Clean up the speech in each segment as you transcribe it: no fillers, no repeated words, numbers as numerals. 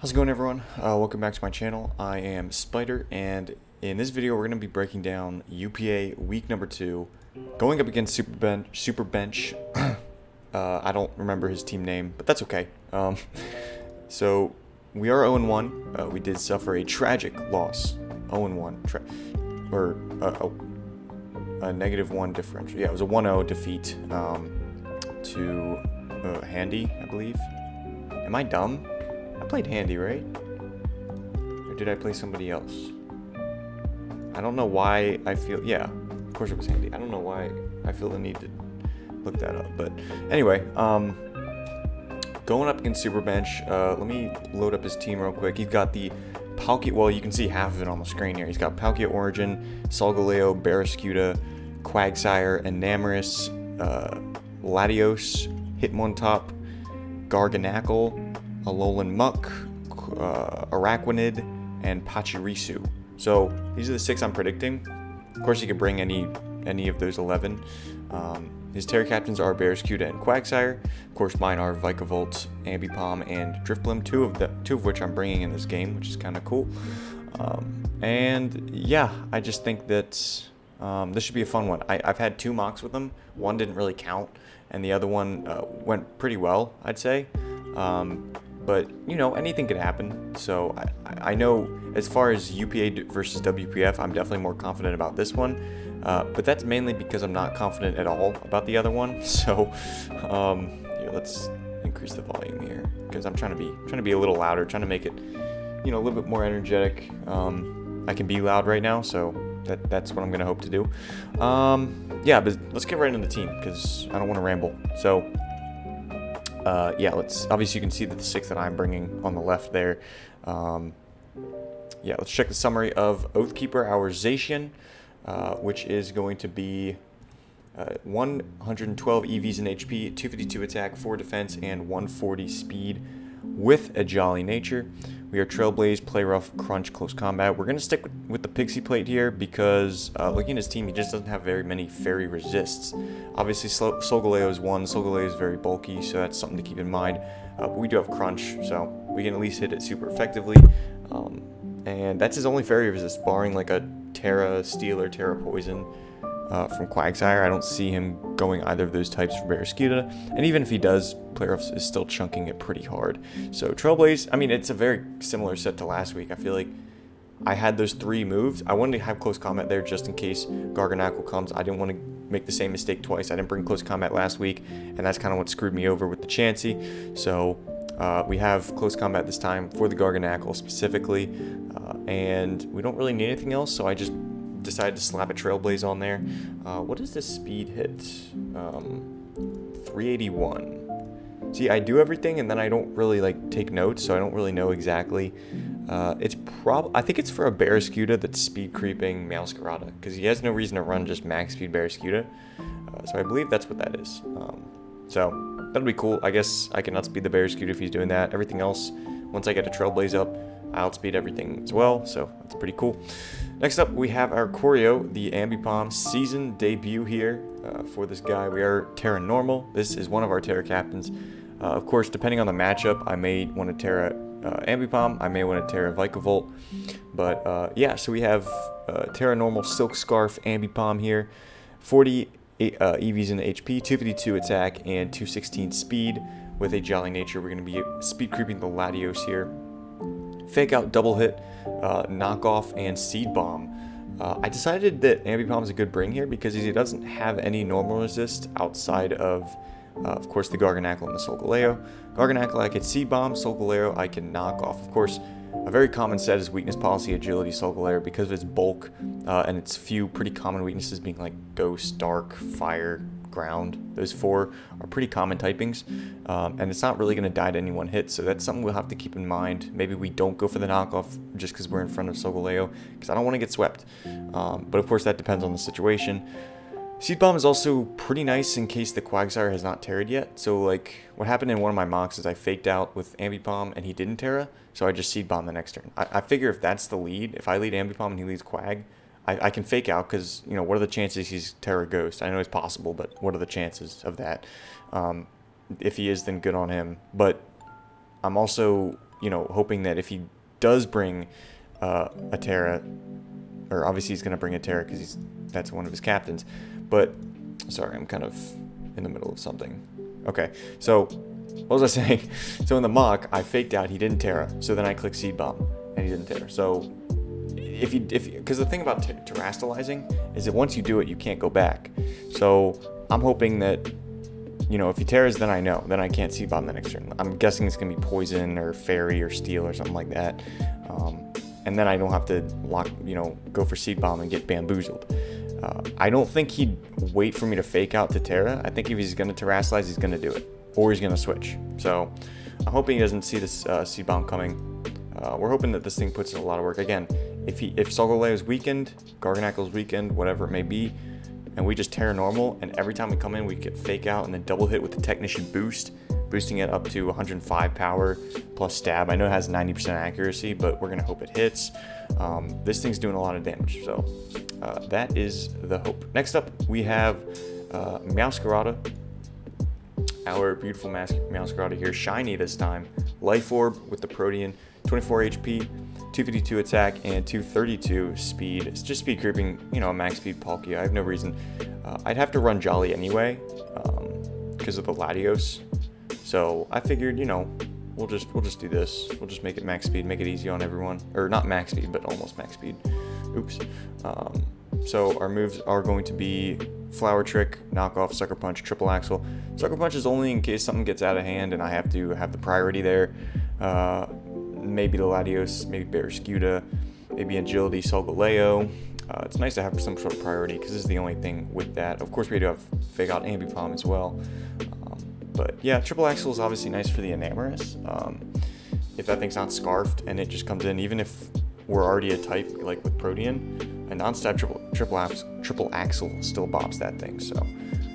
How's it going, everyone? Welcome back to my channel. I am Spider, and in this video we're going to be breaking down UPA week number 2, going up against Superbench. I don't remember his team name, but that's okay. So we are 0-1. We did suffer a tragic loss, 0-1, or a -1 differential. Yeah, it was a 1-0 defeat to Handy, I believe. Am I dumb? I played Handy, right? Or did I play somebody else? I don't know why I feel... Yeah, of course it was Handy. I don't know why I feel the need to look that up. But anyway, going up against Superbench, let me load up his team real quick. He's got the Palkia... Well, you can see half of it on the screen here. He's got Palkia Origin, Solgaleo, Barraskewda, Quagsire, Enamorus, Latios, Hitmontop, Garganacl, Alolan Muck, Araquanid, and Pachirisu. So these are the 6 I'm predicting. Of course, you could bring any of those 11. His Terra Captains are Barraskewda and Quagsire. Of course, mine are Vikavolt, Ambipom, and Drifblim, two of which I'm bringing in this game, which is kind of cool. And yeah, I just think that this should be a fun one. I've had 2 mocks with them. One didn't really count, and the other one went pretty well, I'd say. But, you know, anything could happen. So I know as far as UPA versus WPF, I'm definitely more confident about this one. But that's mainly because I'm not confident at all about the other one. So here, let's increase the volume here because I'm trying to be a little louder, trying to make it, you know, a little bit more energetic. I can be loud right now, so that's what I'm gonna hope to do. Yeah, but let's get right into the team because I don't want to ramble. So. Yeah, obviously you can see that the 6 that I'm bringing on the left there. Yeah, let's check the summary of Oathkeeper, our Zacian, which is going to be 112 EVs in HP, 252 attack, 4 defense, and 140 speed with a jolly nature. We are Trailblaze, Play Rough, Crunch, Close Combat. We're going to stick with the Pixie Plate here because looking at his team, he just doesn't have very many Fairy Resists. Obviously, Solgaleo is 1. Solgaleo is very bulky, so that's something to keep in mind. But we do have Crunch, so we can at least hit it super effectively. And that's his only Fairy Resist, barring like a Terra Steel or Terra Poison from Quagsire. I don't see him going either of those types for Barraskewda, and even if he does, Playoffs is still chunking it pretty hard. So Trailblaze, I mean, it's a very similar set to last week. I feel like I had those 3 moves. I wanted to have Close Combat there just in case Garganacl comes. I didn't want to make the same mistake twice. I didn't bring Close Combat last week, and that's kind of what screwed me over with the Chansey. So we have Close Combat this time for the Garganacl specifically, and we don't really need anything else, so I just decided to slap a Trailblaze on there. What is this speed hit? 381. See, I do everything and then I don't really like take notes, so I don't really know exactly. I think it's for a Barraskewda that's speed creeping Meowscarada, because he has no reason to run just max speed Barraskewda. So I believe that's what that is. So that'll be cool. I guess I can outspeed the Barraskewda if he's doing that. Everything else, once I get a Trailblaze up, I outspeed everything as well, so that's pretty cool. Next up, we have our Choreo, the Ambipom season debut here for this guy. We are Terra Normal. This is one of our Terra Captains. Of course, depending on the matchup, I may want to Terra Ambipom, I may want to Terra Vikavolt. But yeah, so we have Terra Normal Silk Scarf Ambipom here. 40 EVs in HP, 252 attack, and 216 speed with a jolly nature. We're going to be speed creeping the Latios here. Fake Out, Double Hit, Knockoff, and Seed Bomb. I decided that Ambipom is a good bring here because he doesn't have any normal resist outside of course, the Garganacl and the Solgaleo. Garganacl I can Seed Bomb, Solgaleo I can Knock Off. Of course, a very common set is Weakness Policy, Agility, Solgaleo because of its bulk and its few pretty common weaknesses being like Ghost, Dark, Fire, Ground. Those 4 are pretty common typings, and it's not really going to die to any one hit, so that's something we'll have to keep in mind. Maybe we don't go for the knockoff just because we're in front of Solgaleo, because I don't want to get swept. But of course that depends on the situation. Seed Bomb is also pretty nice in case the Quagsire has not terra'd yet. So like what happened in one of my mocks is I faked out with Ambipom and he didn't Terra, so I just Seed Bomb the next turn. I figure if that's the lead, if I lead Ambipom and he leads Quag, I can fake out because, you know, what are the chances he's Terra Ghost? I know it's possible, but what are the chances of that? If he is, then good on him. But I'm also you know, hoping that if he does bring a Terra, or obviously he's going to bring a Terra because that's one of his captains. But, sorry, I'm kind of in the middle of something. Okay, so, what was I saying? So in the mock, I faked out, he didn't Terra, so then I clicked Seed Bomb, and he didn't Terra. So, because the thing about terastallizing is that once you do it, you can't go back. So, I'm hoping that, you know, if he Terras, then I know. Then I can't Seed Bomb the next turn. I'm guessing it's going to be Poison, or Fairy, or Steel, or something like that. And then I don't have to go for Seed Bomb and get bamboozled. I don't think he'd wait for me to fake out to Terra. I think if he's going to terastallize, he's going to do it. Or he's going to switch. So I'm hoping he doesn't see this Seed Bomb coming. We're hoping that this thing puts in a lot of work. Again, if Solgaleo is weakened, Garganacl is weakened, whatever it may be, and we just Terra normal, and every time we come in, we get fake out and then double hit with the Technician boost, boosting it up to 105 power plus stab. I know it has 90% accuracy, but we're going to hope it hits. This thing's doing a lot of damage, so that is the hope. Next up, we have Meowscarada, our beautiful Meowscarada here, shiny this time. Life Orb with the Protean, 24 HP, 252 attack, and 232 speed. It's just speed creeping, you know, max speed Palkia. I have no reason. I'd have to run Jolly anyway, because of the Latios. So I figured, you know, we'll just do this. We'll just make it max speed, make it easy on everyone. Or not max speed, but almost max speed. Oops. So our moves are going to be Flower Trick, Knockoff, Sucker Punch, Triple Axle. Sucker Punch is only in case something gets out of hand and I have to have the priority there. Maybe the Latios, maybe Barraskewda, maybe Agility, Solgaleo. It's nice to have some sort of priority because this is the only thing with that. Of course, we do have Fake Out Ambipom as well. But yeah, Triple Axle is obviously nice for the Enamorous. If that thing's not scarfed and it just comes in, even if we're already a type like with Protean, a non-stab triple axle still bops that thing. So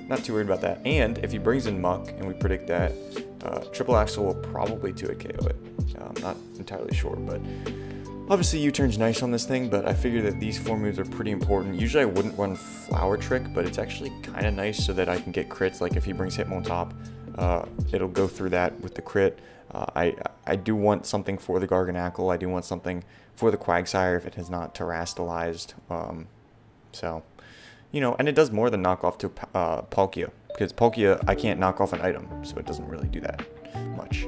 not too worried about that. And if he brings in Muck and we predict that, Triple Axle will probably 2-hit KO it. I'm not entirely sure, but obviously U-turn's nice on this thing, but I figure that these 4 moves are pretty important. Usually I wouldn't run Flower Trick, but it's actually kind of nice so that I can get crits. Like if he brings Hitmontop, it'll go through that with the crit. I do want something for the Garganacl. I do want something for the Quagsire if it has not terastallized. So, you know, and it does more than knock off to Palkia, because Palkia, I can't knock off an item, so it doesn't really do that much.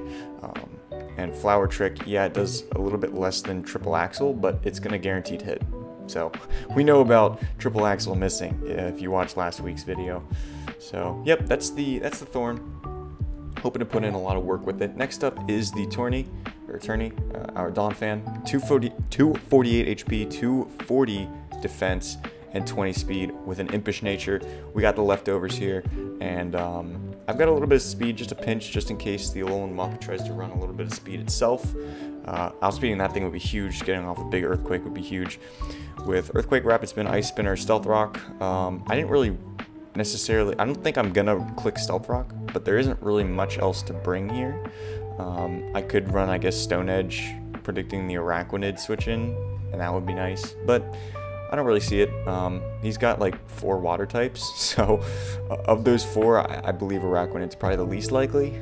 And Flower Trick, yeah, it does a little bit less than Triple Axle, but it's going to guaranteed hit. So we know about Triple Axle missing if you watched last week's video. So yep, that's the Thorn. Hoping to put in a lot of work with it. Next up is the Tourney, our Donphan, 248 HP, 240 defense, and 20 speed with an impish nature. We got the leftovers here, and I've got a little bit of speed, just a pinch, just in case the Alolan Muck tries to run a little bit of speed itself. Outspeeding that thing would be huge. Getting off a big Earthquake would be huge. With Earthquake, Rapid Spin, Ice Spinner, Stealth Rock, I didn't really necessarily, I don't think I'm gonna click Stealth Rock, but there isn't really much else to bring here. I could run, I guess, Stone Edge, predicting the Araquanid switch in, and that would be nice, but I don't really see it. He's got like 4 water types, so of those 4, I believe Araquanid's probably the least likely,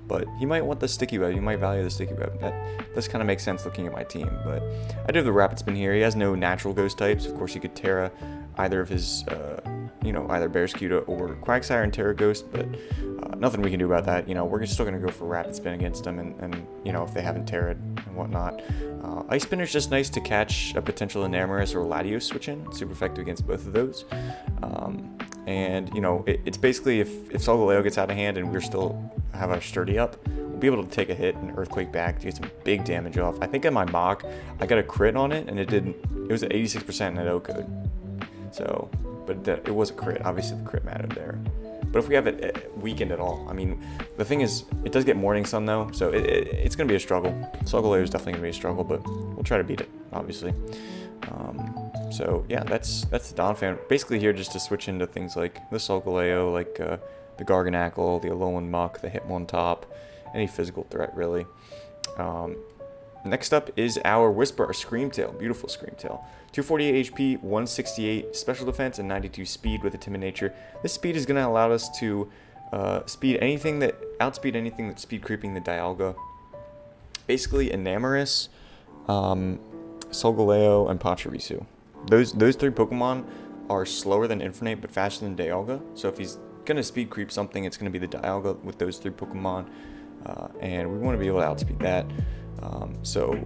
but he might want the Sticky Web, he might value the Sticky Web. That does kind of make sense looking at my team, but I do have the Rapid Spin here. He has no natural ghost types. Of course, he could Terra either of his, you know, either Barraskewda or Quagsire and Terra Ghost, but nothing we can do about that. You know, we're still going to go for Rapid Spin against them, and you know, if they haven't Terra'd and whatnot. Ice Spinner's just nice to catch a potential Enamorous or Latios switch in. Super effective against both of those. And, you know, it's basically if Solgaleo gets out of hand and we're still have our Sturdy up, we'll be able to take a hit and Earthquake back to get some big damage off. I think in my mock, I got a crit on it, and it was at 86% in an O-code. So, but it was a crit. Obviously, the crit mattered there. But if we have it weakened at all, I mean, the thing is, it does get Morning Sun though, so it's going to be a struggle. Solgaleo is definitely going to be a struggle, but we'll try to beat it, obviously. So yeah, that's the Donphan. Basically here just to switch into things like the Solgaleo, like the Garganacl, the Alolan Muck, the Hitmontop, any physical threat really. Next up is our Whisper, our Screamtail, beautiful Screamtail. 248 HP, 168 special defense, and 92 speed with a timid nature. This speed is going to allow us to outspeed anything that's speed creeping the Dialga. basically Enamorus, Solgaleo, and Pachirisu. Those 3 Pokemon are slower than Infernape, but faster than Dialga. So if he's going to speed creep something, it's going to be the Dialga with those 3 Pokemon. And we want to be able to outspeed that. So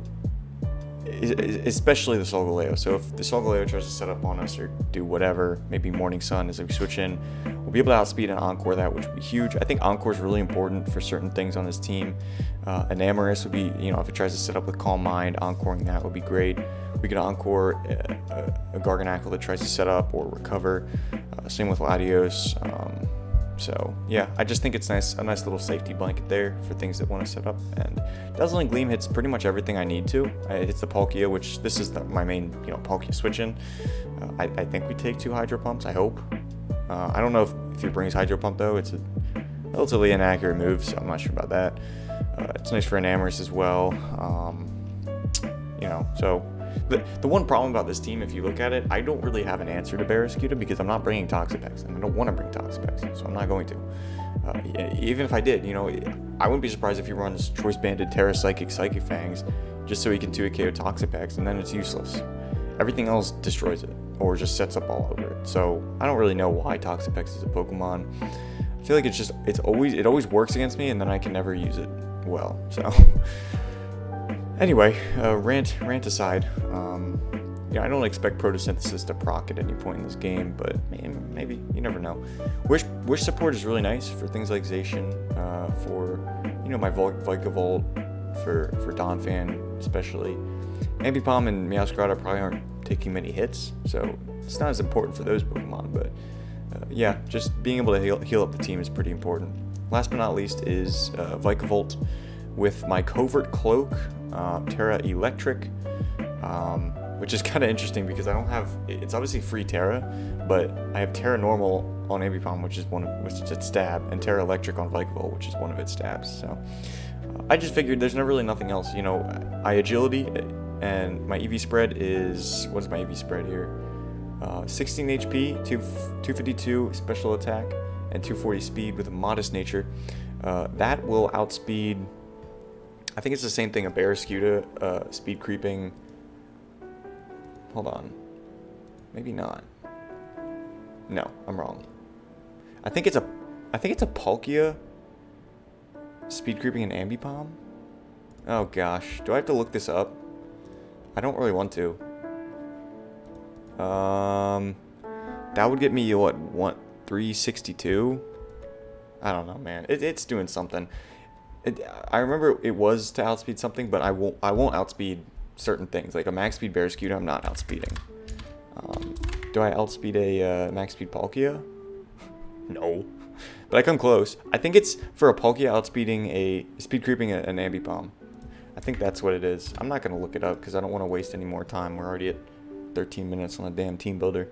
especially the Solgaleo. So if the Solgaleo tries to set up on us or do whatever, maybe Morning Sun as we switch in, we'll be able to outspeed and Encore that, which would be huge. I think Encore is really important for certain things on this team. Enamorus would be, if it tries to set up with Calm Mind, Encoring that would be great. We could Encore a Garganacl that tries to set up or recover. Same with Latios. So yeah, I just think it's nice, a nice little safety blanket there for things that want to set up. And Dazzling Gleam hits pretty much everything I need to. It hits the Palkia, which this is my main, Palkia switch in. I think we take 2 Hydro Pumps, I hope. I don't know if he brings Hydro Pump though. It's a relatively inaccurate move, so I'm not sure about that. It's nice for Enamorus as well. So the one problem about this team, if you look at it, I don't really have an answer to Barraskewda because I'm not bringing Toxapex, and I don't want to bring Toxapex, so I'm not going to. Even if I did, I wouldn't be surprised if he runs Choice Banded, Terra Psychic, Psychic Fangs, just so he can 2-KO Toxapex, and then it's useless. Everything else destroys it, or just sets up all over it. So I don't really know why Toxapex is a Pokemon. I feel like it always works against me, and then I can never use it well. So anyway, rant aside, I don't expect Photosynthesis to proc at any point in this game, but maybe, you never know. Wish support is really nice for things like Zacian, for, my Vikavolt, for Donphan especially. Ambipom and Meowscarada probably aren't taking many hits, so it's not as important for those Pokemon, but yeah, just being able to heal up the team is pretty important. Last but not least is Vikavolt with my Covert Cloak, Terra Electric, which is kind of interesting because I don't have, it's obviously free Terra, but I have Terra Normal on Ambipom, which is its stab, and Terra Electric on Vikavolt, which is one of its stabs. So I just figured there's really nothing else. I Agility, and my EV spread is, what is my EV spread here? 16 HP, 252 special attack, and 240 speed with a modest nature. That will outspeed, I think it's the same thing, a Barraskewda, speed creeping. Hold on. Maybe not. No, I'm wrong. I think it's a Palkia speed creeping an Ambipom. Oh gosh, do I have to look this up? I don't really want to. That would get me what 362? I don't know, man. It's doing something. I remember it was to outspeed something, but I won't outspeed certain things. Like a max speed Barraskewda, I'm not outspeeding. Do I outspeed a max speed Palkia? No. But I come close. I think it's for a Palkia outspeeding a speed creeping an Ambipom. I think that's what it is. I'm not going to look it up because I don't want to waste any more time. We're already at 13 minutes on a damn team builder.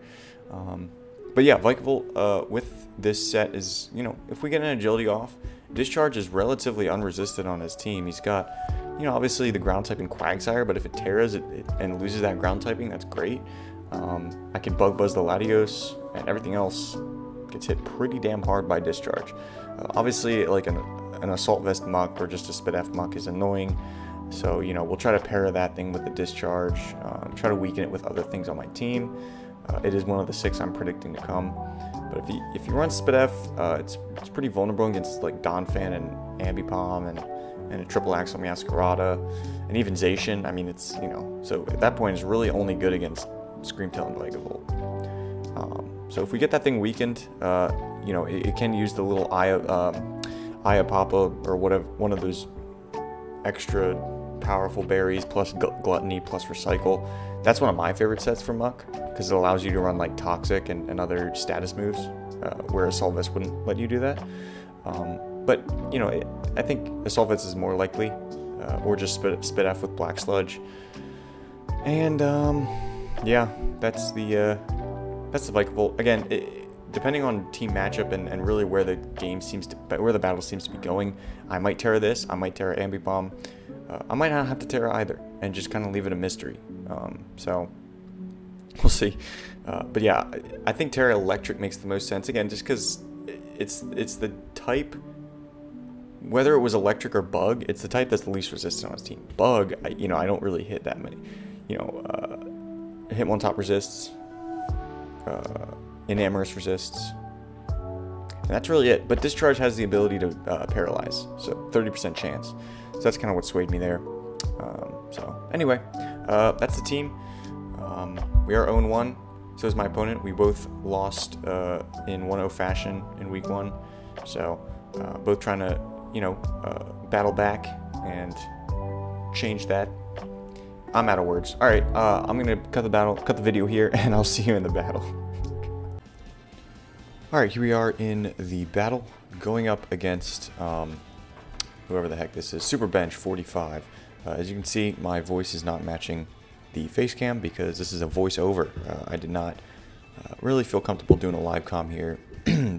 But yeah, Vikavolt with this set is, if we get an agility off, Discharge is relatively unresisted on his team. He's got, obviously the ground typing Quagsire, but if it Terras and loses that ground typing, that's great. I can Bug Buzz the Latios, and everything else gets hit pretty damn hard by Discharge. Obviously, like an Assault Vest Muck or just a Spidef Muck is annoying. So, we'll try to pair that thing with the Discharge, try to weaken it with other things on my team. It is one of the 6 I'm predicting to come. But if you run Spidef, it's pretty vulnerable against like Donphan and Ambipom and a triple Axle Meowscarada and even Zacian. I mean, it's, so at that point it's really only good against Screamtail and Vikavolt. So if we get that thing weakened, it can use the little Aya Papa or whatever, one of those extra powerful berries plus Gluttony plus Recycle. That's one of my favorite sets for Muck because it allows you to run like Toxic and other status moves, where Assault Vest wouldn't let you do that. But I think Assault Vest is more likely, or just Spidef with Black Sludge. And yeah, that's the Vikavolt. Again, depending on team matchup and really where the battle seems to be going, I might Terra this, I might Terra Ambipom. I might not have to Terra either, and just kind of leave it a mystery. So we'll see. But yeah, I think Terra Electric makes the most sense again, just because it's the type whether it was electric or bug, it's the type that's the least resistant on his team. Bug, I don't really hit that many. Hit one top resists, enamorous resists, and that's really it. But discharge has the ability to paralyze, so 30% chance. So that's kind of what swayed me there. So anyway, that's the team. We are 0-1. So is my opponent. We both lost in 1-0 fashion in week 1. So both trying to, battle back and change that. I'm out of words. All right, I'm gonna cut the video here, and I'll see you in the battle. All right, here we are in the battle, going up against whoever the heck this is, Superbench 45. As you can see, my voice is not matching the face cam because this is a voiceover. I did not really feel comfortable doing a live comm here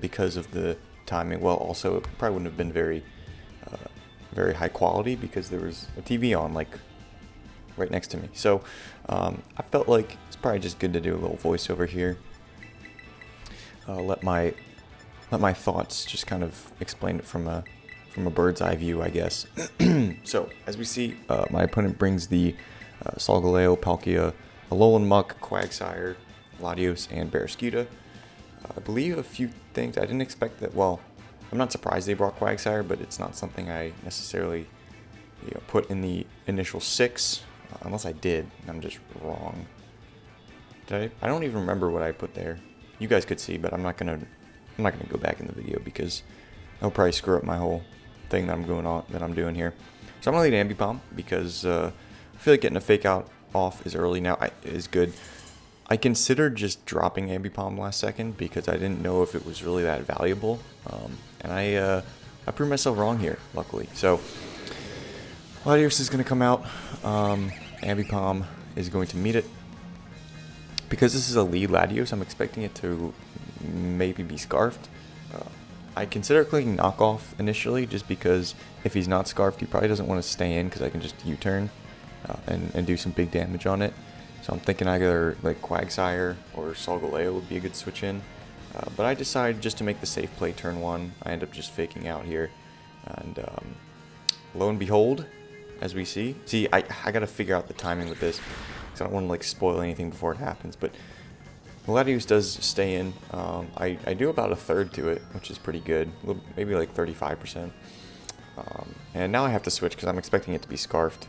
because of the timing. Well, also it probably wouldn't have been very high quality because there was a TV on like right next to me. So I felt like it's probably just good to do a little voiceover here. Let my thoughts just kind of explain it from a bird's eye view, I guess. So as we see, my opponent brings the Solgaleo, Palkia, Alolan Muck, Quagsire, Latios, and Barraskewda. I believe a few things. I didn't expect that. Well, I'm not surprised they brought Quagsire, but it's not something I necessarily put in the initial 6, unless I did. I'm just wrong. Did I don't even remember what I put there. You guys could see, but I'm not gonna go back in the video because I'll probably screw up my whole thing that I'm doing here. So I'm gonna lead Ambipom because I feel like getting a fake out off is early now is good. I considered just dropping Ambipom last second because I didn't know if it was really that valuable, and I proved myself wrong here, luckily. So Latios is gonna come out. Ambipom is going to meet it. Because this is a lead Latios, I'm expecting it to maybe be scarfed. I consider clicking knockoff initially, just because if he's not scarfed, he probably doesn't want to stay in because I can just U-turn and do some big damage on it. So I'm thinking either like Quagsire or Solgaleo would be a good switch in. But I decided just to make the safe play turn 1. I end up just faking out here. And lo and behold, as we see, I got to figure out the timing with this. I don't want to like spoil anything before it happens, but Latios does stay in. I do about a third to it, which is pretty good, maybe like 35%. And now I have to switch because I'm expecting it to be scarfed.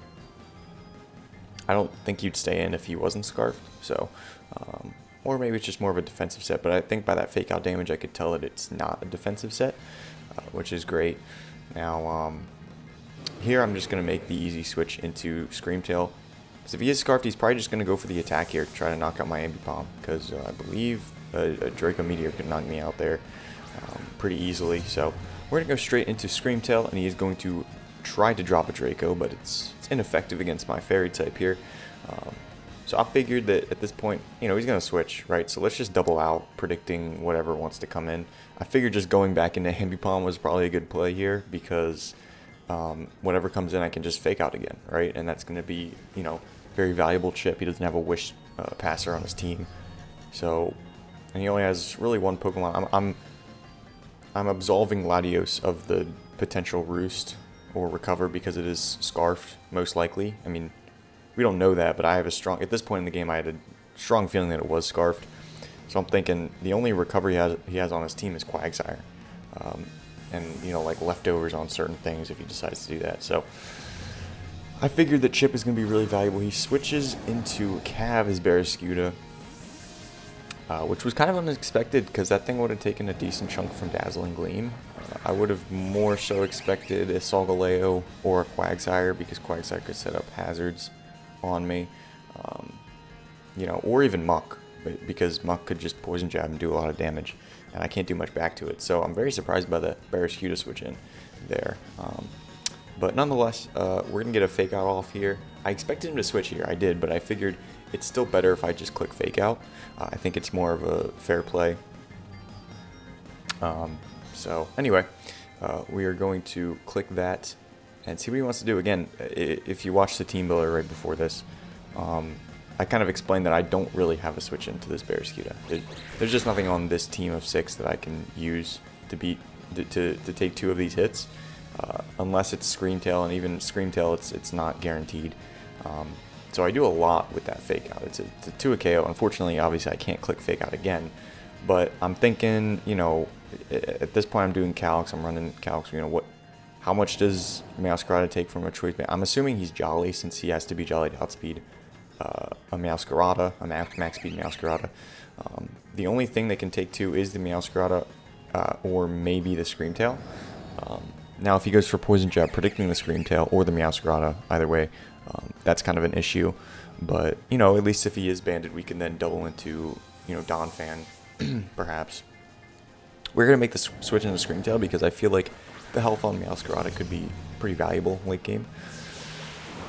I don't think you'd stay in if he wasn't scarfed, so or maybe it's just more of a defensive set. But I think by that fake out damage, I could tell that it's not a defensive set, which is great. Now here I'm just gonna make the easy switch into Screamtail. Because if he is scarfed, he's probably just going to go for the attack here to try to knock out my Ambipom. Because I believe a Draco Meteor could knock me out there pretty easily. So we're going to go straight into Screamtail, and he is going to try to drop a Draco, but it's ineffective against my Fairy type here. So I figured that at this point, he's going to switch, right? So let's just double out, predicting whatever wants to come in. I figured just going back into Ambipom was probably a good play here, because whatever comes in, I can just fake out again, right? And that's going to be, very valuable chip. He doesn't have a Wish passer on his team, so, and he only has really one Pokemon. I'm absolving Latios of the potential Roost or Recover because it is scarfed, most likely. I mean, we don't know that, but I have at this point in the game, I had a strong feeling that it was scarfed. So I'm thinking the only Recover he has on his team is Quagsire. And, like leftovers on certain things if he decides to do that. So I figured that chip is going to be really valuable. He switches into Cav as Barraskewda, which was kind of unexpected because that thing would have taken a decent chunk from Dazzling Gleam. I would have more so expected a Solgaleo or a Quagsire because Quagsire could set up hazards on me, or even Muck, because Muck could just Poison Jab and do a lot of damage, and I can't do much back to it. So I'm very surprised by the Barraskewda switch in there. But nonetheless, we're going to get a fake out off here. I expected him to switch here, I did, but I figured it's still better if I just click fake out. I think it's more of a fair play. So anyway, we are going to click that and see what he wants to do. Again, if you watch the team builder right before this, I kind of explained that I don't really have a switch into this Barraskewda. There's just nothing on this team of 6 that I can use to beat to take 2 of these hits. unless it's Screamtail, and even Screamtail, it's not guaranteed. So I do a lot with that fake out. It's a 2 KO. Unfortunately, obviously, I can't click fake out again. But I'm thinking, you know, at this point I'm doing calcs. I'm running calcs. You know, how much does Meowscarada take from a choice band? I'm assuming he's Jolly, since he has to be Jolly to outspeed a Meowscarada, a max speed Meowscarada. The only thing they can take to is the Meowscarada or maybe the Screamtail. Now, if he goes for Poison Jab, predicting the Screamtail or the Meowscarada, either way, that's kind of an issue. But, you know, at least if he is banded, we can then double into, you know, Donphan, perhaps. We're going to make the switch into Screamtail because I feel like the health on Meowscarada could be pretty valuable late game.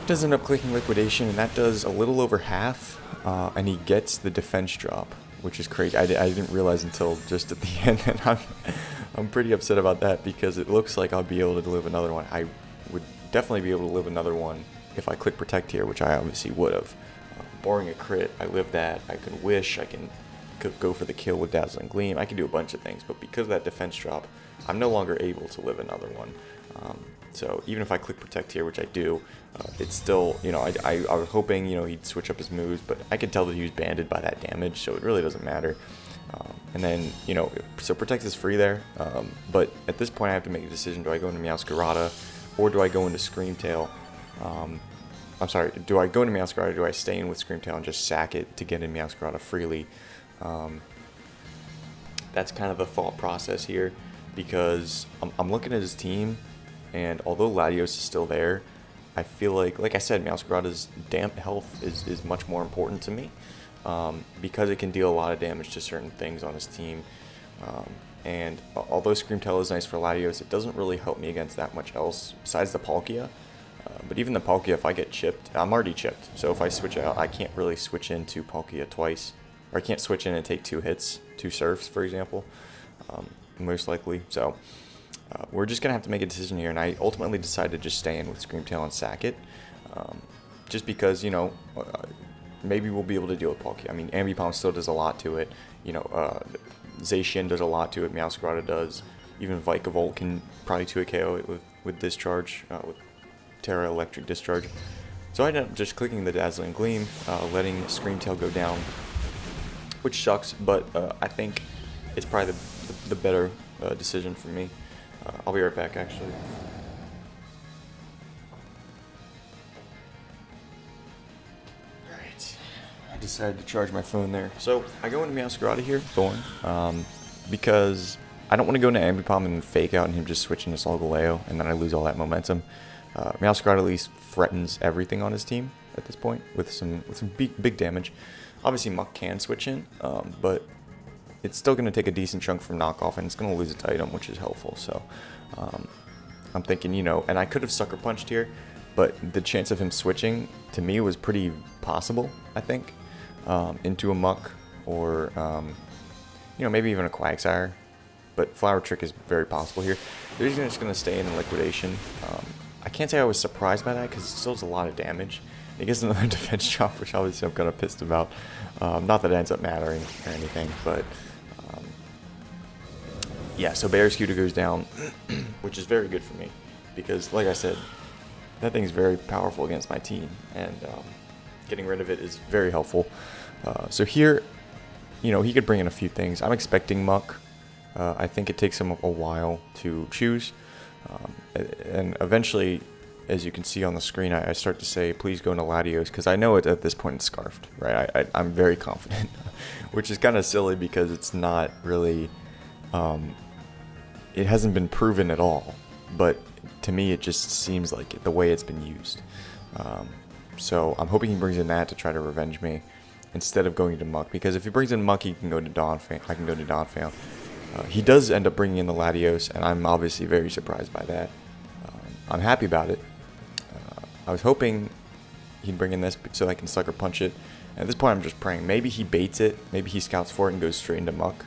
Does end up clicking Liquidation, and that does a little over half, and he gets the defense drop, which is crazy. I didn't realize until just at the end, and I'm pretty upset about that because it looks like I'll be able to live another one. I would definitely be able to live another one if I click Protect here, which I obviously would have. Barring a crit, I live that. I can Wish, I can go for the kill with Dazzling Gleam. I can do a bunch of things, but because of that defense drop, I'm no longer able to live another one. So even if I click Protect here, which I do, it's still, you know, I was hoping, you know, he'd switch up his moves, but I could tell that he was banded by that damage, so it really doesn't matter. And then, you know, so Protect is free there, but at this point I have to make a decision. Do I go into Meowscarada, or do I go into Screamtail? I'm sorry, do I go into Meowscarada, or do I stay in with Screamtail and just sack it to get in Meowscarada freely? That's kind of the thought process here, because I'm looking at his team, and although Latios is still there, I feel like I said, Meowscarada's damp health is much more important to me, because it can deal a lot of damage to certain things on his team. And although Screamtail is nice for Latios, it doesn't really help me against that much else besides the Palkia. But even the Palkia, if I get chipped, I'm already chipped. So if I switch out, I can't really switch into Palkia twice. Or I can't switch in and take 2 hits, 2 surfs, for example, most likely. So we're just going to have to make a decision here. And I ultimately decided to just stay in with Screamtail and sack it. Just because, you know, maybe we'll be able to deal with Palkia. I mean, Ambipom still does a lot to it. You know, Zacian does a lot to it. Meowscarada does. Even Vikavolt can probably 2 KO it with Discharge, with Terra Electric Discharge. So I ended up just clicking the Dazzling Gleam, letting Screamtail go down, which sucks, but I think it's probably the better decision for me. I'll be right back, actually. Alright, I decided to charge my phone there. So I go into Meowscarada here, Thorn, because I don't want to go into Ambipom and fake out and him just switching to Solgaleo, and then I lose all that momentum. Meowscarada at least threatens everything on his team at this point with some big damage. Obviously, Muck can switch in, but it's still going to take a decent chunk from knockoff, and it's going to lose its item, which is helpful. So I'm thinking, you know, and I could have Sucker Punched here, but the chance of him switching to me was pretty possible, I think, into a Muck or, you know, maybe even a Quagsire. But Flower Trick is very possible here. They're just going to stay in Liquidation. I can't say I was surprised by that because it still does a lot of damage. It gets another defense drop, which obviously I'm kind of pissed about. Not that it ends up mattering or anything, but yeah, so Barraskewda goes down, which is very good for me because, like I said, that thing's very powerful against my team, and getting rid of it is very helpful. So here, you know, he could bring in a few things. I'm expecting Muck. I think it takes him a while to choose, and eventually, as you can see on the screen, I start to say, please go into Latios, because I know at this point it's Scarfed, right? I'm very confident, which is kind of silly because it's not really, it hasn't been proven at all, but to me it just seems like it, the way it's been used. So I'm hoping he brings in that to try to revenge me instead of going to Muck, because if he brings in Muck, he can go to Donphan. I can go to Donphan. He does end up bringing in the Latios, and I'm obviously very surprised by that. I'm happy about it. I was hoping he'd bring in this so I can Sucker Punch it. And at this point, I'm just praying. Maybe he baits it. Maybe he scouts for it and goes straight into Muck.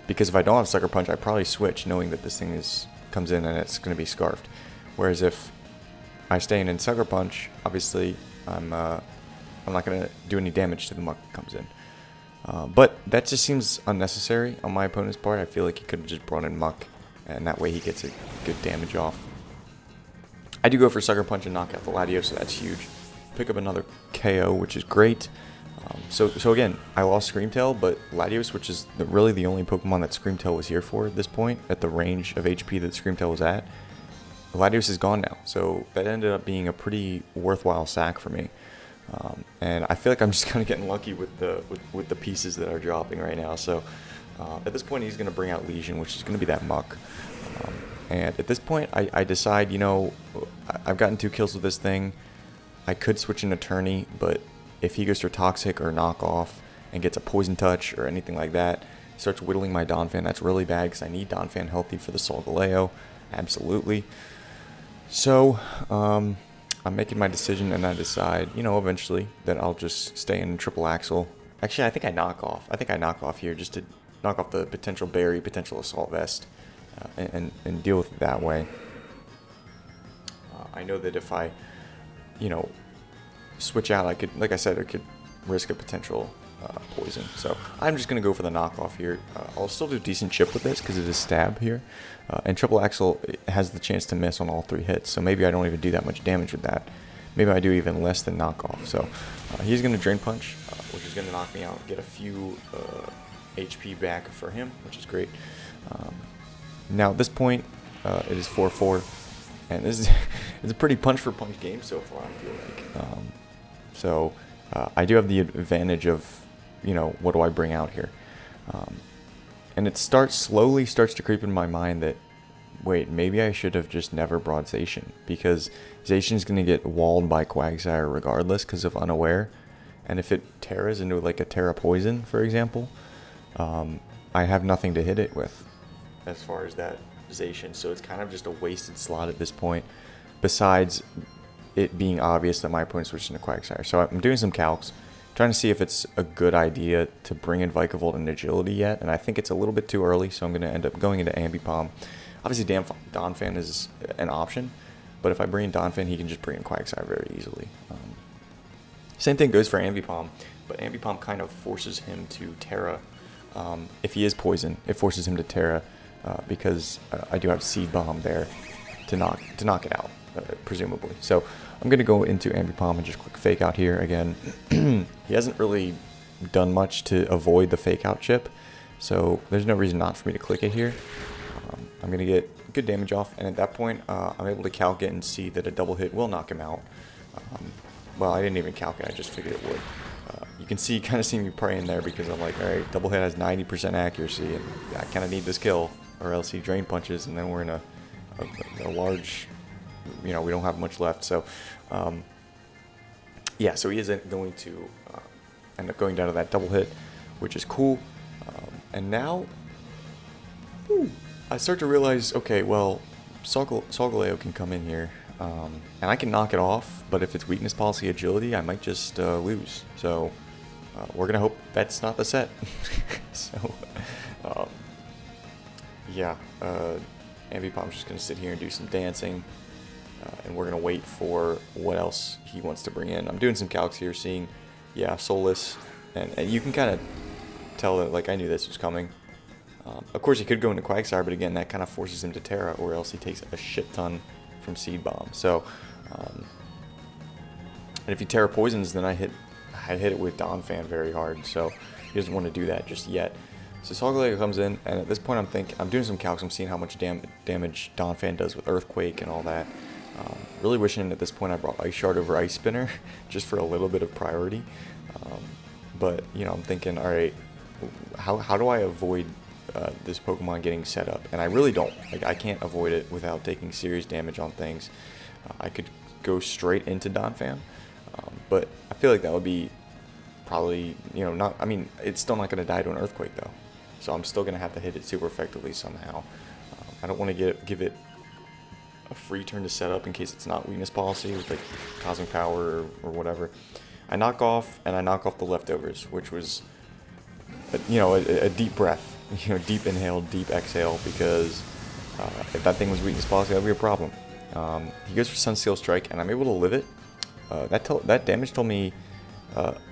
Because if I don't have Sucker Punch, I probably switch knowing that this thing comes in and it's going to be Scarfed. Whereas if I stay in Sucker Punch, obviously I'm not going to do any damage to the Muck that comes in. But that just seems unnecessary on my opponent's part. I feel like he could have just brought in Muck and that way he gets a good damage off. I do go for Sucker Punch and knock out the Latios, so that's huge. Pick up another KO, which is great. So again, I lost Screamtail, but Latios, which is really the only Pokemon that Screamtail was here for at this point, at the range of HP that Screamtail was at, Latios is gone now. So that ended up being a pretty worthwhile sack for me. And I feel like I'm just kind of getting lucky with the pieces that are dropping right now. So at this point, he's going to bring out Legion, which is going to be that muck. And at this point, I decide, you know, I've gotten 2 kills with this thing. I could switch an Attorney, but if he goes for Toxic or Knock Off and gets a Poison Touch or anything like that, starts whittling my Donphan, that's really bad because I need Donphan healthy for the Solgaleo. Absolutely. So, I'm making my decision, and I decide, you know, eventually that I'll just stay in Triple Axle. Actually, I think I knock off. I think I knock off here just to knock off the potential Berry, potential Assault Vest, and deal with it that way. I know that if I, you know, switch out, I could, like I said, I could risk a potential poison. So I'm just going to go for the knockoff here. I'll still do decent chip with this because it is stab here. And Triple Axle has the chance to miss on all 3 hits. So maybe I don't even do that much damage with that. Maybe I do even less than knockoff. So he's going to Drain Punch, which is going to knock me out, get a few HP back for him, which is great. Now at this point, it is 4-4. And this is it's a pretty punch-for-punch game so far, I feel like. I do have the advantage of, you know, what do I bring out here? And it slowly starts to creep in my mind that, wait, maybe I should have just never brought Zacian, because Zacian's going to get walled by Quagsire regardless because of Unaware. And if it Terras into like a Terra Poison, for example, I have nothing to hit it with as far as that Zacian. So it's kind of just a wasted slot at this point, besides it being obvious that my opponent's switching to Quagsire. So I'm doing some calcs, trying to see if it's a good idea to bring in Vikavolt and Agility yet, and I think it's a little bit too early, so I'm going to end up going into Ambipom. Obviously, Donphan is an option, but if I bring in Donphan, he can just bring in Quagsire very easily. Same thing goes for Ambipom, but Ambipom kind of forces him to Terra. If he is Poison, it forces him to Terra, because I do have Seed Bomb there to knock it out, presumably. So I'm going to go into Ambipom and just quick Fake Out here again. He hasn't really done much to avoid the Fake Out chip, so there's no reason not for me to click it here. I'm going to get good damage off, and at that point, I'm able to calc it and see that a double hit will knock him out. Well, I didn't even calc it, I just figured it would. You can kind of see me praying there, because I'm like, alright, double hit has 90% accuracy, and I kind of need this kill, or else he Drain Punches, and then we're in a large, you know, we don't have much left. So, yeah, so he isn't going to end up going down to that double hit, which is cool. And now, I start to realize, okay, well, Solgaleo can come in here, and I can knock it off, but if it's Weakness Policy Agility, I might just lose. So, we're going to hope that's not the set. So, yeah, Ambipom's just going to sit here and do some dancing, and we're going to wait for what else he wants to bring in. I'm doing some calcs here, seeing, yeah, Soulless, and you can kind of tell that, like, I knew this was coming. Of course, he could go into Quagsire, but again, that kind of forces him to Terra, or else he takes a shit ton from Seed Bomb. So, and if he Terra Poisons, then I hit it with Donphan very hard, so he doesn't want to do that just yet. So Solgaleo comes in, and at this point I'm doing some calcs, I'm seeing how much damage Donphan does with Earthquake and all that. Really wishing at this point I brought Ice Shard over Ice Spinner, just for a little bit of priority. But, you know, I'm thinking, alright, how do I avoid this Pokemon getting set up? And I really don't. Like, I can't avoid it without taking serious damage on things. I could go straight into Donphan, but I feel like that would be probably, you know, not, I mean, it's still not going to die to an Earthquake, though. So I'm still going to have to hit it super effectively somehow. I don't want to give it a free turn to set up in case it's not Weakness Policy with, like, Cosmic Power or whatever. I knock off, and I knock off the Leftovers, which was, you know, a deep breath. You know, deep inhale, deep exhale, because if that thing was Weakness Policy, that would be a problem. He goes for Sunsteel Strike, and I'm able to live it. That damage told me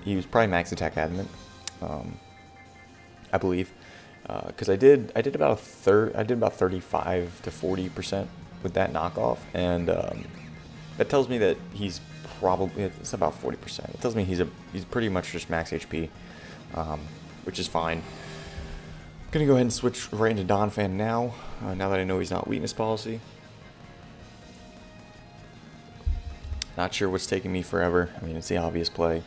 he was probably Max Attack Adamant, I believe. because I did about a third. I did about 35 to 40% with that knockoff, and that tells me that he's probably, it's about 40%. It tells me he's pretty much just max HP, which is fine. I'm gonna go ahead and switch right into Donphan now. Now that I know he's not weakness policy. Not sure what's taking me forever. I mean, it's the obvious play.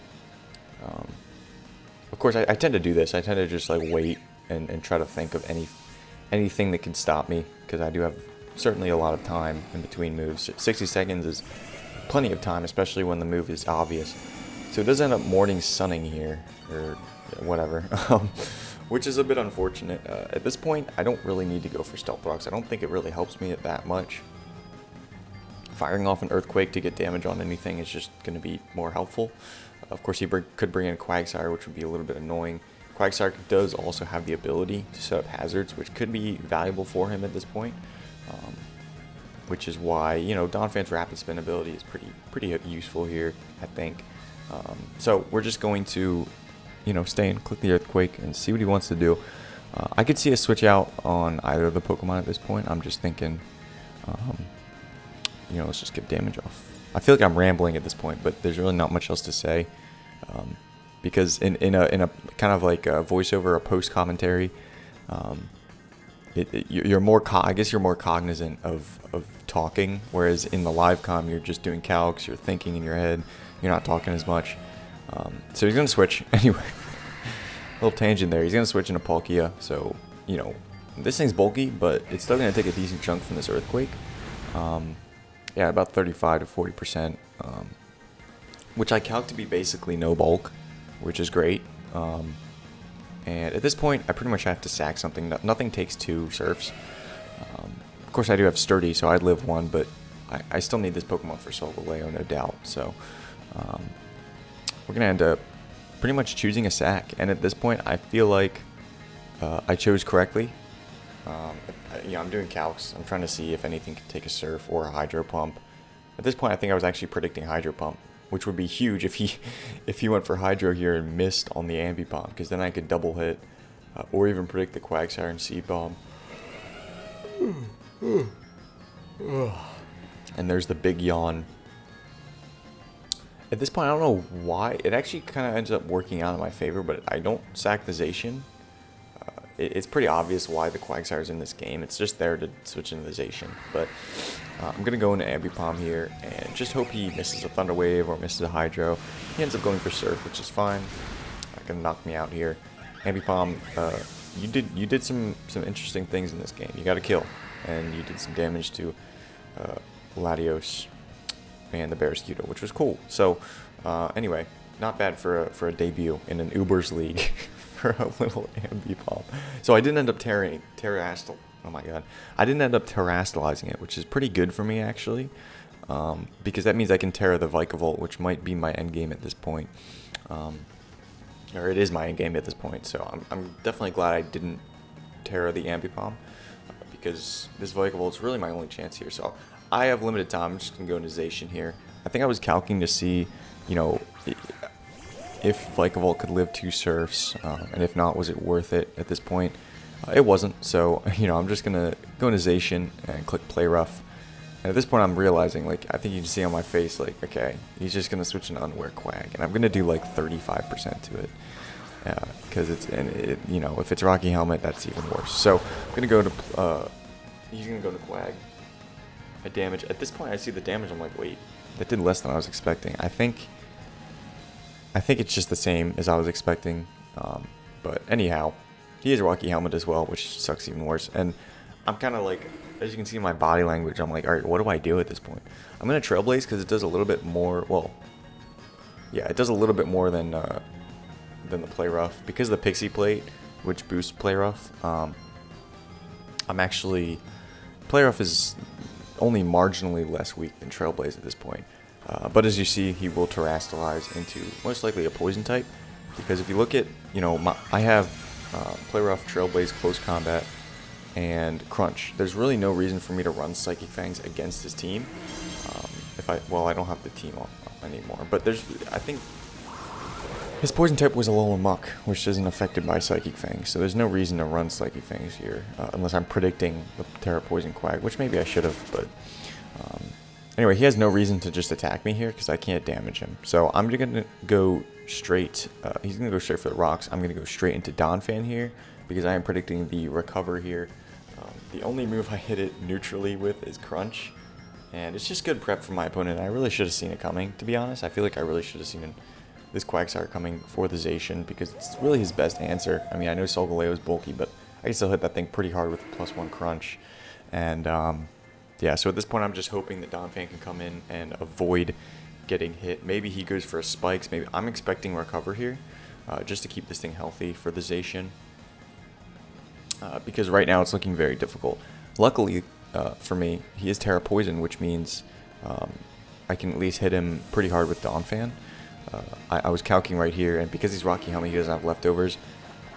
Of course, I tend to do this. I tend to just like wait and try to think of anything that can stop me, because I do have certainly a lot of time in between moves. 60 seconds is plenty of time, especially when the move is obvious. So it does end up morning sunning here, or whatever, which is a bit unfortunate. At this point, I don't really need to go for stealth rocks. I don't think it really helps me that much. Firing off an earthquake to get damage on anything is just going to be more helpful. Of course, he could bring in Quagsire, which would be a little bit annoying. Quagsire does also have the ability to set up hazards, which could be valuable for him at this point. Which is why, you know, Donphan's rapid spin ability is pretty useful here, I think. So we're just going to, you know, stay and click the earthquake and see what he wants to do. I could see a switch out on either of the Pokemon at this point. I'm just thinking, you know, let's just get damage off. I feel like I'm rambling at this point, but there's really not much else to say, because in a kind of like a voiceover, a post commentary, you're more I guess you're more cognizant of talking, whereas in the live comm you're just doing calcs, you're thinking in your head, you're not talking as much. So he's gonna switch anyway. Little tangent there. He's gonna switch into Palkia. So, you know, this thing's bulky, but it's still gonna take a decent chunk from this earthquake. Yeah, about 35 to 40%, which I calc to be basically no bulk, which is great. And at this point, I pretty much have to sack something. Nothing takes 2 surfs. Of course, I do have Sturdy, so I'd live 1, but I still need this Pokemon for Solgaleo, no doubt. So we're going to end up pretty much choosing a sack. And at this point, I feel like I chose correctly. Yeah, I'm doing calcs. I'm trying to see if anything can take a surf or a hydro pump. At this point, I think I was actually predicting hydro pump, which would be huge if he went for hydro here and missed on the Ambipom, because then I could double hit, or even predict the Quagsire and Seed Bomb. And there's the big yawn. At this point, I don't know why. It actually kind of ends up working out in my favor, but I don't sack the Zacian. It's pretty obvious why the Quagsire is in this game. It's just there to switch into the Zacian. But I'm going to go into Ambipom here and just hope he misses a Thunder Wave or misses a Hydro. He ends up going for Surf, which is fine. Not going to knock me out here. Ambipom, you did some interesting things in this game. You got a kill, and you did some damage to Latios and the Barraskewda, which was cool. So anyway, not bad for a debut in an Ubers League. For a little Ambipom. So I didn't end up I didn't end up terrastalizing it, which is pretty good for me actually, because that means I can Terra the Vikavolt, which might be my end game at this point, or it is my end game at this point. So I'm definitely glad I didn't Terra the Ambipom, because this Vikavolt is really my only chance here. So I have limited time. I'm just gonna go into Zacian here. I think I was calculating to see, you know, if Vikavolt could live 2 surfs, and if not, was it worth it at this point? It wasn't, so, you know, I'm just going to go into Zacian and click Play Rough. And at this point, I'm realizing, like, I think you can see on my face, like, okay, he's just going to switch into Unaware Quag, and I'm going to do, like, 35% to it. Because you know, if it's Rocky Helmet, that's even worse. So, I'm going to go to, he's going to go to Quag. I damage. At this point, I see the damage, I'm like, wait, that did less than I was expecting. I think it's just the same as I was expecting, but anyhow, he has a Rocky Helmet as well, which sucks even worse. And I'm kind of like, as you can see in my body language, I'm like, all right, what do I do at this point? I'm going to Trailblaze because it does a little bit more, well, yeah, it does a little bit more than the Play Rough. Because of the Pixie Plate, which boosts Play Rough, I'm actually, Play Rough is only marginally less weak than Trailblaze at this point. But as you see, he will terrastalize into most likely a poison type, because if you look at, you know, I have Play Rough, Trailblaze, Close Combat, and Crunch. There's really no reason for me to run Psychic Fangs against his team. Well, I don't have the team on anymore, but I think His poison type was Alolan Muck, which isn't affected by Psychic Fangs, so there's no reason to run Psychic Fangs here, unless I'm predicting the Terra Poison Quag, which maybe I should have, but anyway, he has no reason to just attack me here because I can't damage him. So I'm going to go straight, he's going to go straight for the rocks. I'm going to go straight into Donphan here because I am predicting the recover here. The only move I hit it neutrally with is Crunch, and it's just good prep for my opponent. I really should have seen it coming, to be honest. I feel like I really should have seen this Quagsire coming for the Zacian because it's really his best answer. I mean, I know Solgaleo is bulky, but I can still hit that thing pretty hard with a +1 Crunch. And yeah, so at this point I'm just hoping that Donphan can come in and avoid getting hit. Maybe he goes for a Spikes. Maybe I'm expecting Recover here just to keep this thing healthy for the Zacian. Because right now it's looking very difficult. Luckily for me, he is Terra Poison, which means I can at least hit him pretty hard with Donphan. I was calcing right here, and because he's Rocky Helmet, he doesn't have leftovers.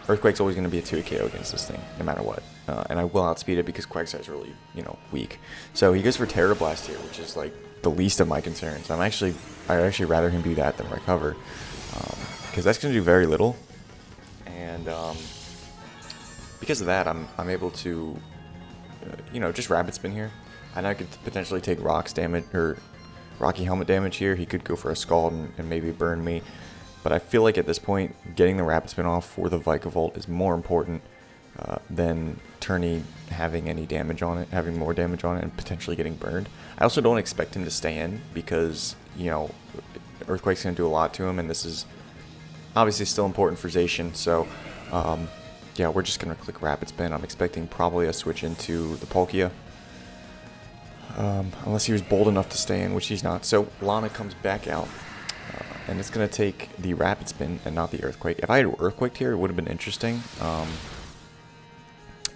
Earthquake's always going to be a 2 KO against this thing, no matter what. And I will outspeed it because Quagsire is really, you know, weak. So he goes for Terra Blast here, which is like the least of my concerns. I'd actually rather him do that than Recover, because that's going to do very little. And because of that, I'm able to, you know, just Rapid Spin here. And I could potentially take Rocks damage or Rocky Helmet damage here. He could go for a Scald and maybe burn me. But I feel like at this point, getting the Rapid Spin off for the Vikavolt is more important than Tourney having any damage on it, having more damage on it, and potentially getting burned. I also don't expect him to stay in because, you know, Earthquake's going to do a lot to him, and this is obviously still important for Zacian. So, yeah, we're just going to click Rapid Spin. I'm expecting probably a switch into the Palkia. Unless he was bold enough to stay in, which he's not. So Lana comes back out. And it's going to take the Rapid Spin and not the Earthquake. If I had Earthquaked here, it would have been interesting.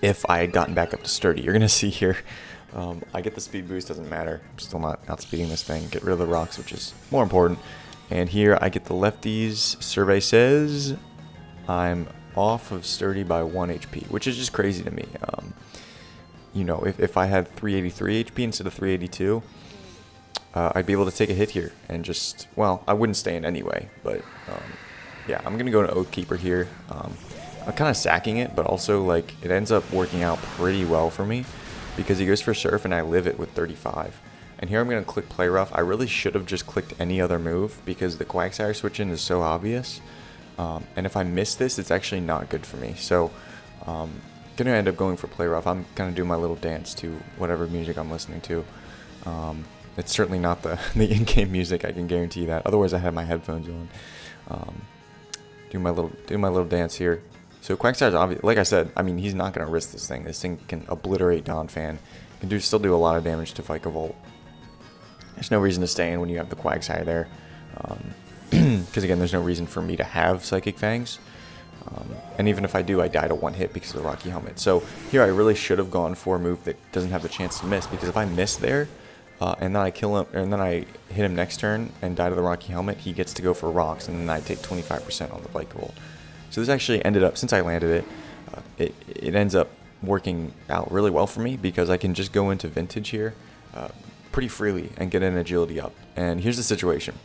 If I had gotten back up to Sturdy. You're going to see here, I get the speed boost, doesn't matter. I'm still not outspeeding this thing. Get rid of the rocks, which is more important. And here I get the lefties. Survey says I'm off of Sturdy by 1 HP, which is just crazy to me. You know, if I had 383 HP instead of 382... I'd be able to take a hit here and just, well, I wouldn't stay in anyway, but yeah, I'm going to go to Oathkeeper here. I'm kind of sacking it, but also, like, it ends up working out pretty well for me because he goes for Surf and I live it with 35. And here I'm going to click Play Rough. I really should have just clicked any other move because the Quagsire switch in is so obvious. And if I miss this, it's actually not good for me. So, going to end up going for Play Rough. I'm going to do my little dance to whatever music I'm listening to. It's certainly not the in-game music, I can guarantee you that. Otherwise, I have my headphones on. Do my little dance here. So Quagsire's obvious. Like I said, I mean, he's not going to risk this thing. This thing can obliterate Donphan. Can still do a lot of damage to Vikavolt. There's no reason to stay in when you have the Quagsire there. Because again, there's no reason for me to have Psychic Fangs. And even if I do, I die to 1 hit because of the Rocky Helmet. So here I really should have gone for a move that doesn't have the chance to miss, because if I miss there, and then I kill him, and then I hit him next turn and die to the Rocky Helmet, he gets to go for rocks, and then I take 25% on the Vikavolt. So this actually ended up, since I landed it, it ends up working out really well for me because I can just go into Vintage here pretty freely and get an agility up. And here's the situation.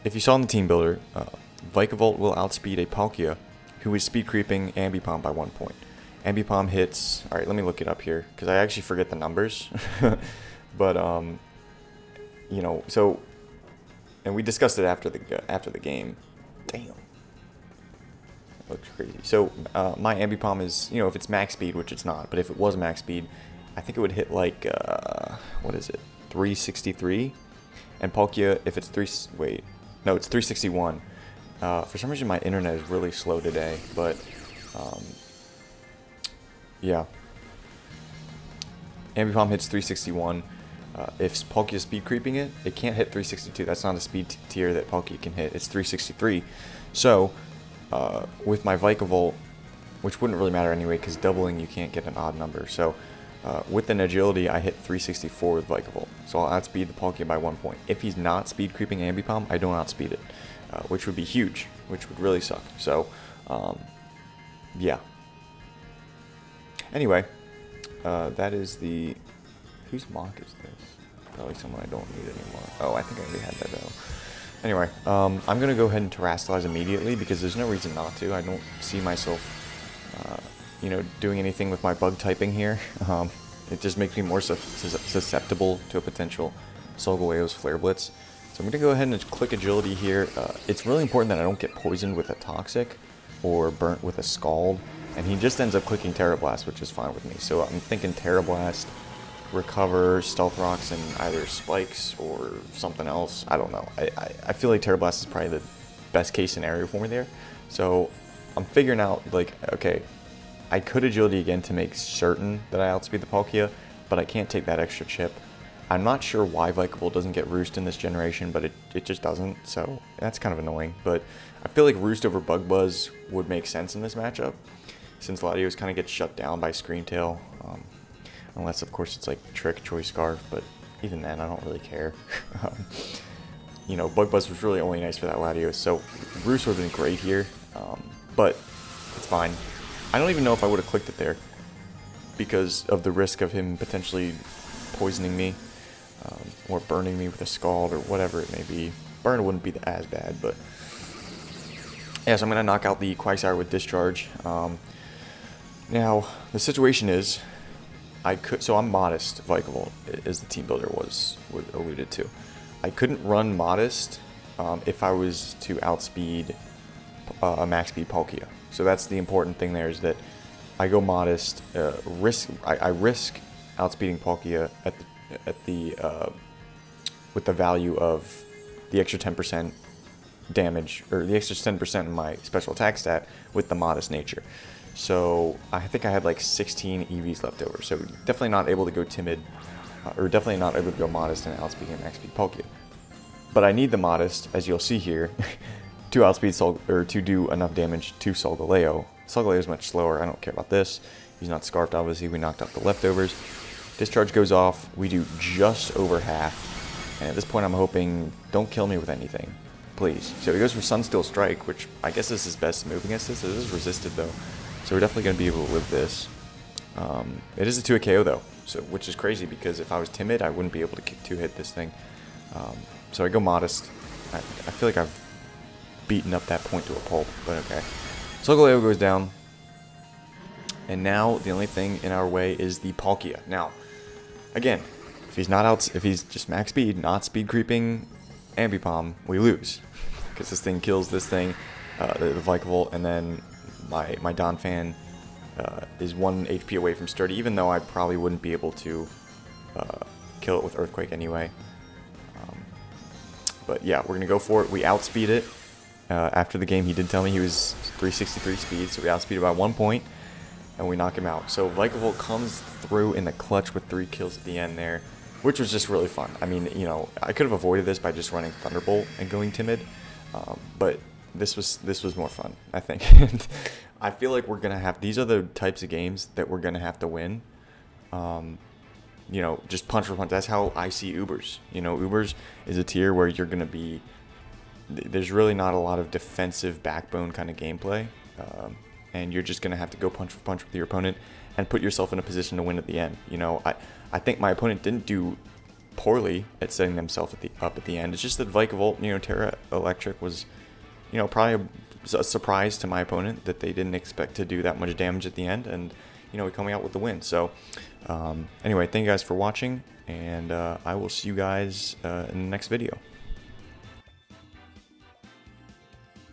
If you saw in the team builder, Vikavolt will outspeed a Palkia who is speed creeping Ambipom by 1 point. Ambipom hits, alright, let me look it up here because I actually forget the numbers. But you know, so, and we discussed it after the game. Damn, that looks crazy. So my Ambipom is, you know, if it's max speed, which it's not, but if it was max speed, I think it would hit like what is it, 363, and Palkia, if it's it's 361. For some reason my internet is really slow today, but yeah, Ambipom hits 361. If Palkia is speed creeping it, it can't hit 362. That's not a speed tier that Palkia can hit. It's 363. So, with my Vikavolt, which wouldn't really matter anyway, because doubling you can't get an odd number. So, with an agility, I hit 364 with Vikavolt. So I'll outspeed the Palkia by 1 point. If he's not speed creeping Ambipom, I don't outspeed it, which would be huge, which would really suck. So, yeah. Anyway, that is the... Whose mock is this? Probably someone I don't need anymore. Oh, I think I already had that though. Anyway, I'm going to go ahead and terrestrialize immediately because there's no reason not to. I don't see myself, doing anything with my bug typing here. It just makes me more susceptible to a potential Solgaleo's Flare Blitz. So I'm going to go ahead and click Agility here. It's really important that I don't get poisoned with a Toxic or burnt with a Scald. And he just ends up clicking Terra Blast, which is fine with me. So I'm thinking Terra Blast, Recover, Stealth Rocks, and either Spikes or something else. I don't know. I feel like Terra Blast is probably the best case scenario for me there. So I'm figuring out, like, okay, I could Agility again to make certain that I outspeed the Palkia, but I can't take that extra chip. I'm not sure why Vikavolt doesn't get Roost in this generation, but it just doesn't, so that's kind of annoying. But I feel like Roost over Bug Buzz would make sense in this matchup, since Latios kind of gets shut down by Scream Tail. Unless, of course, it's like Trick, Choice Scarf, but even then, I don't really care. Bug Buzz was really only nice for that Latios, so Roost would have been great here, but it's fine. I don't even know if I would have clicked it there because of the risk of him potentially poisoning me or burning me with a Scald or whatever it may be. Burn wouldn't be as bad, but yeah, so I'm going to knock out the Quagsire with Discharge. Now, the situation is, so I'm Modest Vikavolt, as the team builder was alluded to. I couldn't run Modest if I was to outspeed a max speed Palkia. So that's the important thing there, is that I go Modest, I risk outspeeding Palkia with the value of the extra 10% damage, or the extra 10% in my special attack stat with the Modest nature. So I think I had like 16 EVs left over, so definitely not able to go Timid, or definitely not able to go Modest and outspeed a max speed Palkia. But I need the Modest, as you'll see here, to outspeed or to do enough damage to Solgaleo. Solgaleo is much slower. I don't care about this. He's not Scarfed, obviously. We knocked out the leftovers. Discharge goes off. We do just over half. And at this point, I'm hoping, don't kill me with anything, please. So he goes for Sunsteel Strike, which I guess is his best move against this. It is resisted, though. So we're definitely going to be able to live this. It is a 2-hit KO, though, which is crazy, because if I was Timid, I wouldn't be able to 2-hit this thing. So I go Modest. I feel like I've beaten up that point to a pulp, but okay. Solgaleo goes down. And now the only thing in our way is the Palkia. Now, again, if he's just max speed, not speed creeping Ambipom, we lose. Because this thing kills this thing, the Vikavolt, and then my Donphan is 1 HP away from Sturdy, even though I probably wouldn't be able to kill it with Earthquake anyway. But yeah, we're going to go for it. We outspeed it. After the game, he did tell me he was 363 speed, so we outspeeded by 1 point, and we knock him out. So Vikavolt comes through in the clutch with 3 kills at the end there, which was just really fun. I mean, I could have avoided this by just running Thunderbolt and going Timid, but this was more fun, I think. I feel like we're gonna have, these are the types of games that we're gonna have to win. Just punch for punch. That's how I see Ubers. Ubers is a tier where you're gonna be, there's really not a lot of defensive backbone kind of gameplay, and you're just gonna have to go punch for punch with your opponent and put yourself in a position to win at the end. I think my opponent didn't do poorly at setting themselves up at the end. It's just that Vikavolt, Terra Electric was, probably a surprise to my opponent that they didn't expect to do that much damage at the end, and we're coming out with the win. So anyway, thank you guys for watching, and I will see you guys in the next video.